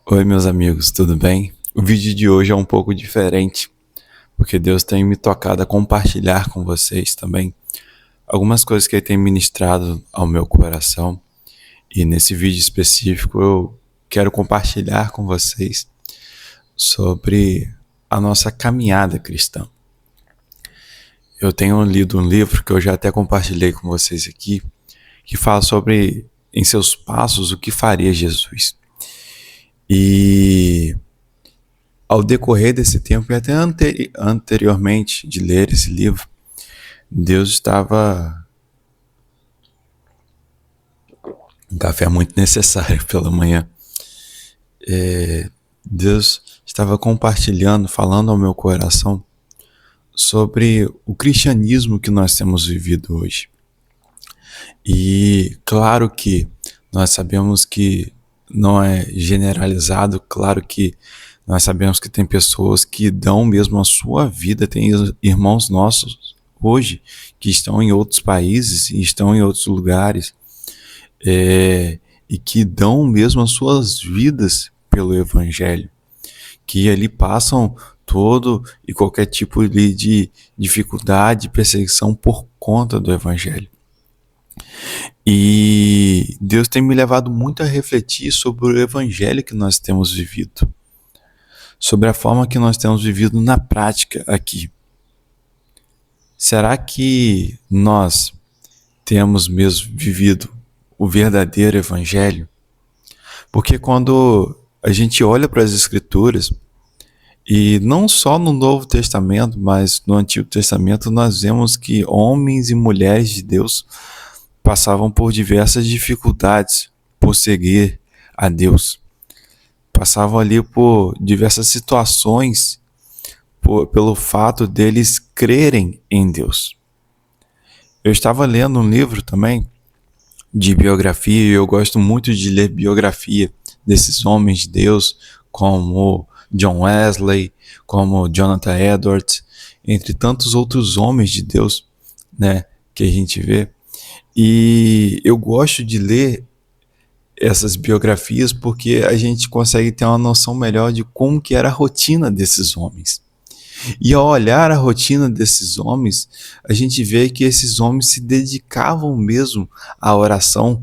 Oi, meus amigos, tudo bem? O vídeo de hoje é um pouco diferente, porque Deus tem me tocado a compartilhar com vocês também algumas coisas que Ele tem ministrado ao meu coração. E nesse vídeo específico eu quero compartilhar com vocês sobre a nossa caminhada cristã. Eu tenho lido um livro que eu já até compartilhei com vocês aqui, que fala sobre, em seus passos, o que faria Jesus. E ao decorrer desse tempo, e até anteriormente de ler esse livro, Deus estava... Um café muito necessário pela manhã. Deus estava compartilhando, falando ao meu coração sobre o cristianismo que nós temos vivido hoje. E claro que nós sabemos que não é generalizado, claro que nós sabemos que tem pessoas que dão mesmo a sua vida, tem irmãos nossos hoje que estão em outros países e estão em outros lugares, e que dão mesmo as suas vidas pelo Evangelho, que ali passam todo e qualquer tipo de dificuldade, perseguição por conta do Evangelho. E Deus tem me levado muito a refletir sobre o Evangelho que nós temos vivido, sobre a forma que nós temos vivido na prática aqui. Será que nós temos mesmo vivido o verdadeiro Evangelho? Porque quando a gente olha para as Escrituras, e não só no Novo Testamento, mas no Antigo Testamento, nós vemos que homens e mulheres de Deus passavam por diversas dificuldades por seguir a Deus. Passavam ali por diversas situações pelo fato deles crerem em Deus. Eu estava lendo um livro também de biografia, e eu gosto muito de ler biografia desses homens de Deus, como John Wesley, como Jonathan Edwards, entre tantos outros homens de Deus, né, que a gente vê. E eu gosto de ler essas biografias porque a gente consegue ter uma noção melhor de como que era a rotina desses homens. E ao olhar a rotina desses homens, a gente vê que esses homens se dedicavam mesmo à oração,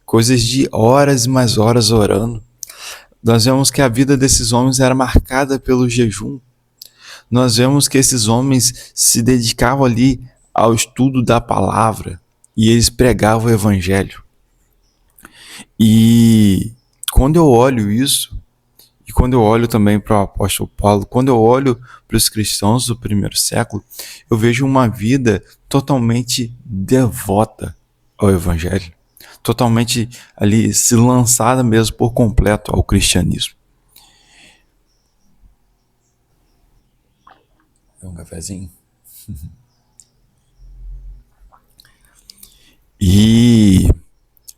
coisas de horas e mais horas orando. Nós vemos que a vida desses homens era marcada pelo jejum. Nós vemos que esses homens se dedicavam ali ao estudo da palavra e eles pregavam o evangelho. E quando eu olho isso, e quando eu olho também para o apóstolo Paulo, quando eu olho para os cristãos do primeiro século, eu vejo uma vida totalmente devota ao evangelho, totalmente ali se lançada mesmo por completo ao cristianismo. É um cafezinho? E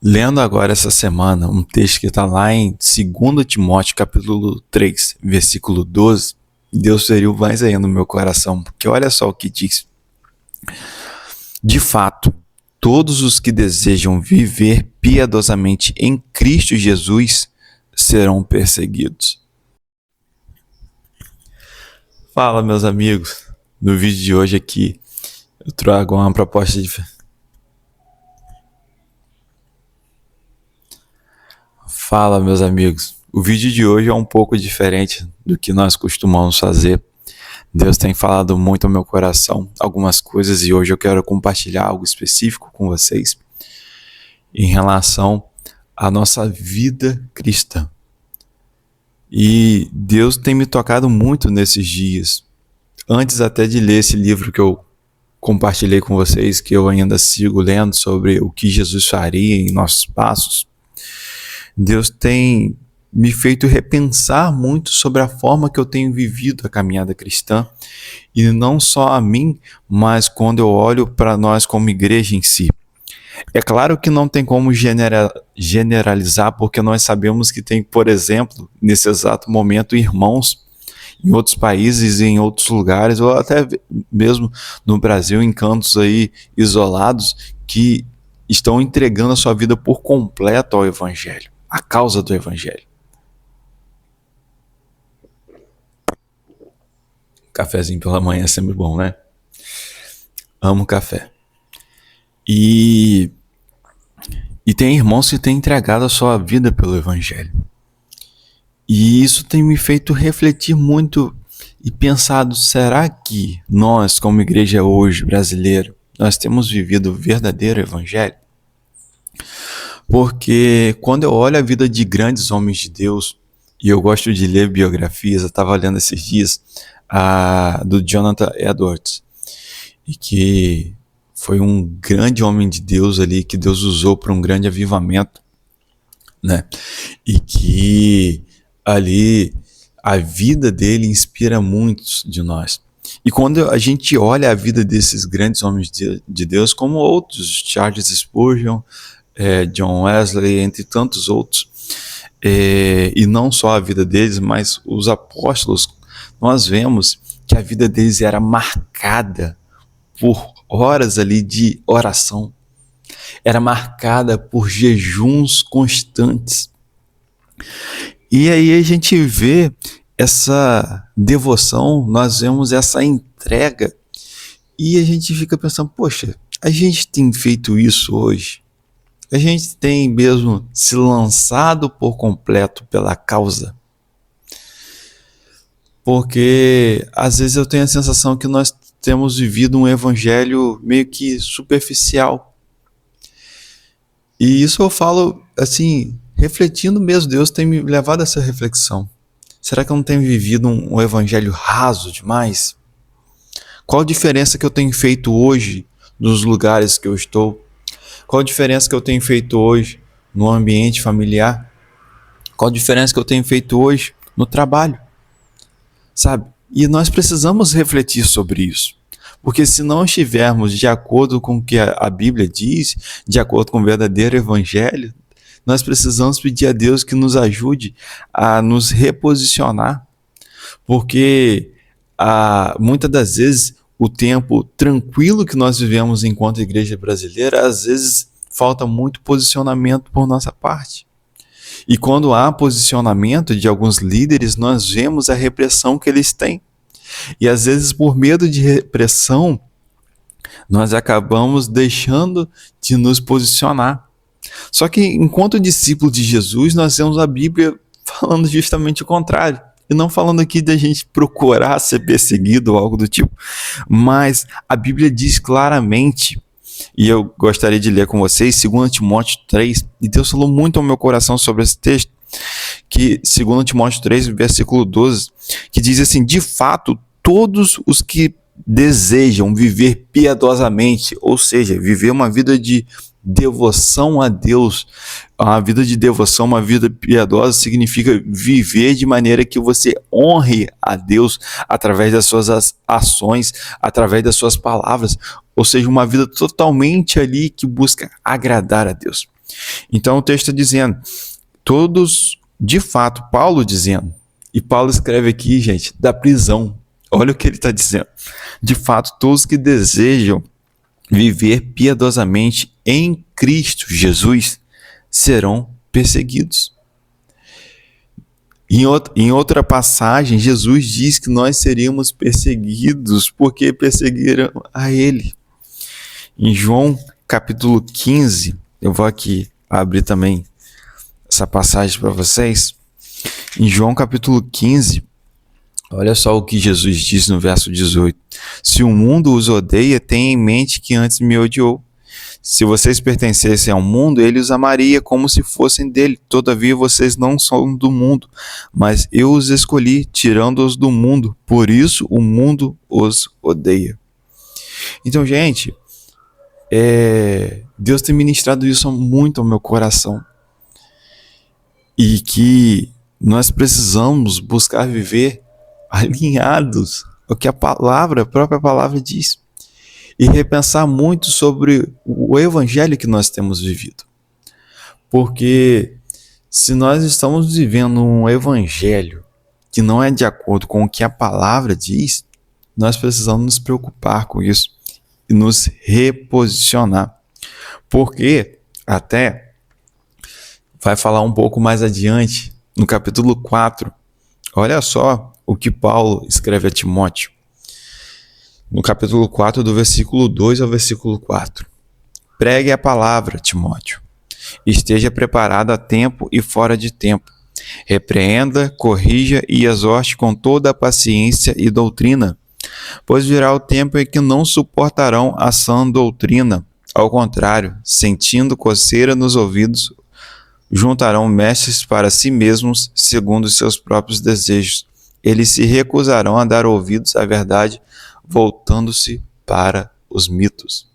lendo agora essa semana um texto que está lá em 2 Timóteo capítulo 3, versículo 12, Deus feriu mais ainda no meu coração, porque olha só o que diz. De fato, todos os que desejam viver piedosamente em Cristo Jesus serão perseguidos. Fala, meus amigos. No vídeo de hoje aqui, eu trago uma proposta de... Fala, meus amigos. O vídeo de hoje é um pouco diferente do que nós costumamos fazer. Deus tem falado muito ao meu coração algumas coisas e hoje eu quero compartilhar algo específico com vocês em relação à nossa vida cristã. E Deus tem me tocado muito nesses dias. Antes até de ler esse livro que eu compartilhei com vocês, que eu ainda sigo lendo sobre o que Jesus faria em nossos passos, Deus tem me feito repensar muito sobre a forma que eu tenho vivido a caminhada cristã, e não só a mim, mas quando eu olho para nós como igreja em si. É claro que não tem como generalizar, porque nós sabemos que tem, por exemplo, nesse exato momento, irmãos em outros países, em outros lugares, ou até mesmo no Brasil, em cantos aí isolados, que estão entregando a sua vida por completo ao Evangelho, à causa do Evangelho. Cafezinho pela manhã é sempre bom, né? Amo café. E tem irmãos que têm entregado a sua vida pelo Evangelho. E isso tem me feito refletir muito e pensado, será que nós, como igreja hoje brasileira, nós temos vivido o verdadeiro Evangelho? Porque quando eu olho a vida de grandes homens de Deus, e eu gosto de ler biografias, eu estava lendo esses dias do Jonathan Edwards, e que foi um grande homem de Deus ali, que Deus usou para um grande avivamento, né? E que ali a vida dele inspira muitos de nós. E quando a gente olha a vida desses grandes homens de Deus, como outros, Charles Spurgeon, John Wesley, entre tantos outros, e não só a vida deles, mas os apóstolos, nós vemos que a vida deles era marcada por horas ali de oração, era marcada por jejuns constantes. E aí a gente vê essa devoção, nós vemos essa entrega, e a gente fica pensando, poxa, a gente tem feito isso hoje? A gente tem mesmo se lançado por completo pela causa? Porque às vezes eu tenho a sensação que nós temos vivido um evangelho meio que superficial. E isso eu falo assim, refletindo mesmo, Deus tem me levado a essa reflexão. Será que eu não tenho vivido um evangelho raso demais? Qual a diferença que eu tenho feito hoje nos lugares que eu estou? Qual a diferença que eu tenho feito hoje no ambiente familiar? Qual a diferença que eu tenho feito hoje no trabalho? Sabe? E nós precisamos refletir sobre isso. Porque se não estivermos de acordo com o que a Bíblia diz, de acordo com o verdadeiro evangelho, nós precisamos pedir a Deus que nos ajude a nos reposicionar. Porque muitas das vezes o tempo tranquilo que nós vivemos enquanto igreja brasileira, às vezes falta muito posicionamento por nossa parte. E quando há posicionamento de alguns líderes, nós vemos a repressão que eles têm. E às vezes, por medo de repressão, nós acabamos deixando de nos posicionar. Só que, enquanto discípulos de Jesus, nós temos a Bíblia falando justamente o contrário. E não falando aqui da gente procurar ser perseguido ou algo do tipo. Mas a Bíblia diz claramente, e eu gostaria de ler com vocês, 2 Timóteo 3, e Deus falou muito ao meu coração sobre esse texto, que 2 Timóteo 3, versículo 12, que diz assim, de fato, todos os que desejam viver piedosamente, ou seja, viver uma vida de devoção a Deus, uma vida de devoção, uma vida piedosa significa viver de maneira que você honre a Deus através das suas ações, através das suas palavras, ou seja, uma vida totalmente ali que busca agradar a Deus. Então o texto está dizendo, todos, de fato, Paulo dizendo, e Paulo escreve aqui, gente, da prisão, olha o que ele está dizendo, de fato, todos que desejam viver piedosamente em Cristo Jesus serão perseguidos. Em outra passagem, Jesus diz que nós seríamos perseguidos porque perseguiram a Ele. Em João capítulo 15, eu vou aqui abrir também essa passagem para vocês. Em João capítulo 15, olha só o que Jesus diz no verso 18. Se o mundo os odeia, tenha em mente que antes me odiou. Se vocês pertencessem ao mundo, ele os amaria como se fossem dele. Todavia vocês não são do mundo, mas eu os escolhi, tirando-os do mundo. Por isso o mundo os odeia. Então, gente, Deus tem ministrado isso muito ao meu coração. E que nós precisamos buscar viver alinhados ao que a própria palavra diz. E repensar muito sobre o evangelho que nós temos vivido. Porque se nós estamos vivendo um evangelho que não é de acordo com o que a palavra diz, nós precisamos nos preocupar com isso e nos reposicionar. Porque até vai falar um pouco mais adiante, no capítulo 4, olha só o que Paulo escreve a Timóteo. no capítulo 4, do versículo 2 ao versículo 4. Pregue a palavra, Timóteo. Esteja preparado a tempo e fora de tempo. Repreenda, corrija e exorte com toda a paciência e doutrina, pois virá o tempo em que não suportarão a sã doutrina. Ao contrário, sentindo coceira nos ouvidos, juntarão mestres para si mesmos, segundo seus próprios desejos. Eles se recusarão a dar ouvidos à verdade, voltando-se para os mitos.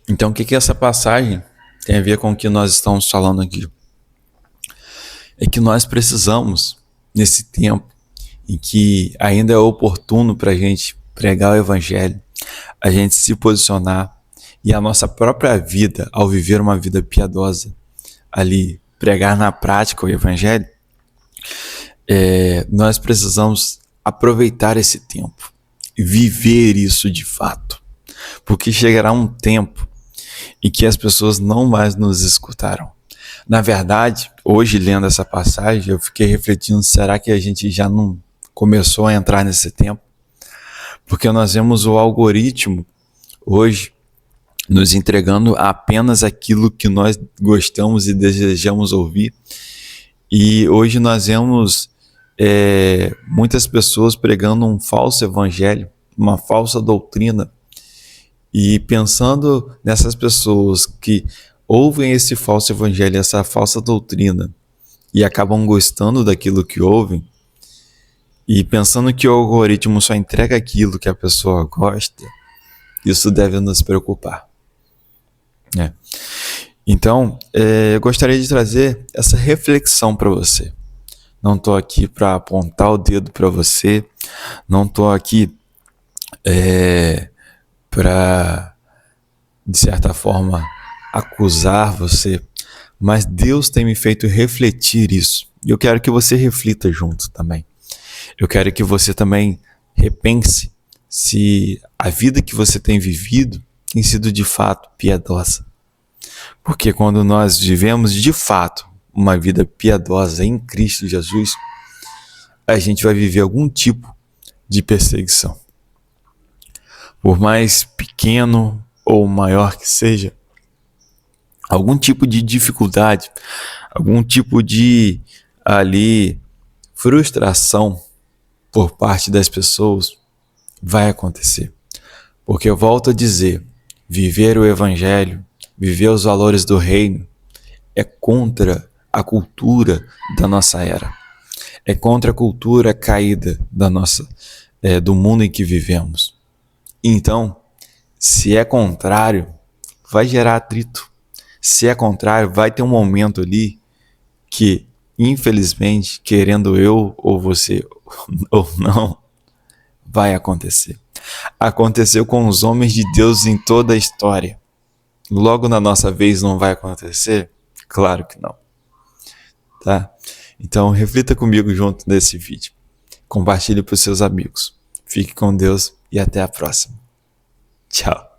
Então, o que essa passagem tem a ver com o que nós estamos falando aqui? É que nós precisamos, nesse tempo em que ainda é oportuno para a gente pregar o Evangelho, a gente se posicionar e a nossa própria vida, ao viver uma vida piedosa, ali, pregar na prática o Evangelho, nós precisamos aproveitar esse tempo e viver isso de fato, porque chegará um tempo em que as pessoas não mais nos escutarão. Na verdade, hoje lendo essa passagem, eu fiquei refletindo, será que a gente já não começou a entrar nesse tempo? Porque nós vemos o algoritmo hoje nos entregando apenas aquilo que nós gostamos e desejamos ouvir. E hoje nós vemos muitas pessoas pregando um falso evangelho, uma falsa doutrina. E pensando nessas pessoas que ouvem esse falso evangelho, essa falsa doutrina, e acabam gostando daquilo que ouvem, e pensando que o algoritmo só entrega aquilo que a pessoa gosta, isso deve nos preocupar. Então, eu gostaria de trazer essa reflexão para você. Não estou aqui para apontar o dedo para você, não estou aqui para, de certa forma, acusar você, mas Deus tem me feito refletir isso. E eu quero que você reflita junto também. Eu quero que você também repense se a vida que você tem vivido tem sido de fato piedosa. Porque quando nós vivemos de fato uma vida piedosa em Cristo Jesus, a gente vai viver algum tipo de perseguição. Por mais pequeno ou maior que seja, algum tipo de dificuldade, algum tipo de frustração por parte das pessoas vai acontecer. Porque eu volto a dizer, viver o Evangelho, viver os valores do reino, é contra a cultura da nossa era. É contra a cultura caída do mundo em que vivemos. Então, se é contrário, vai gerar atrito. Se é contrário, vai ter um momento ali que, infelizmente, querendo eu ou você ou não, vai acontecer. Aconteceu com os homens de Deus em toda a história. Logo na nossa vez não vai acontecer? Claro que não. Tá? Então, reflita comigo junto nesse vídeo. Compartilhe para os seus amigos. Fique com Deus e até a próxima. Tchau.